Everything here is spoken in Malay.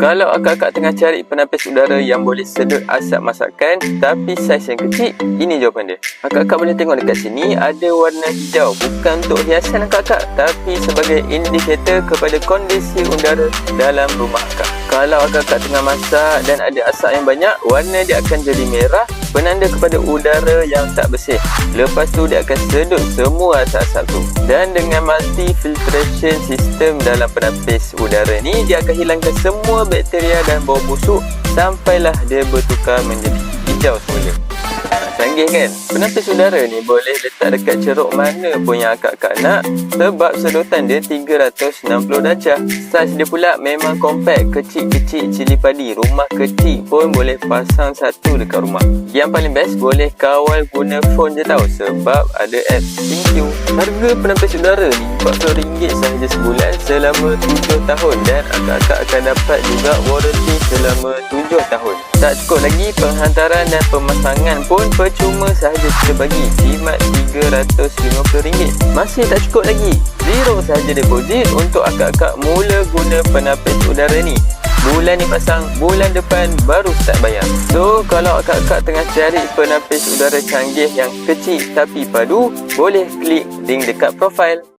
Kalau akak-akak tengah cari penapis udara yang boleh sedut asap masakan tapi saiz yang kecil, ini jawapan dia. Akak-akak boleh tengok dekat sini ada warna hijau, bukan untuk hiasan akak-akak tapi sebagai indikator kepada kondisi udara dalam rumah akak. Kalau akak-akak tengah masak dan ada asap yang banyak, warna dia akan jadi merah, penanda kepada udara yang tak bersih. Lepas tu dia akan sedut semua asap-asap tu. Dan dengan multi filtration system dalam penapis udara ni, dia akan hilangkan semua bakteria dan bau busuk sampailah dia bertukar menjadi hijau semula. Canggih kan? Penapis udara ni boleh letak dekat ceruk mana pun yang akak-akak nak sebab sedotan dia 360 darjah. Saiz dia pula memang compact, kecil-kecil cili padi. Rumah kecil pun boleh pasang satu dekat rumah. Yang paling best, boleh kawal guna phone je tau sebab ada apps. Thank you. Harga penapis udara ni RM40 sahaja sebulan selama 7 tahun dan akak-akak akan dapat juga warranty selama 7 tahun. Tak cukup lagi, penghantaran dan pemasangan pun percuma sahaja kita bagi khidmat RM350. Masih tak cukup lagi, zero sahaja deposit untuk akak-akak mula guna penapis udara ni. Bulan ni pasang, bulan depan baru start bayar. So, kalau akak-akak tengah cari penapis udara canggih yang kecil tapi padu, boleh klik link dekat profil.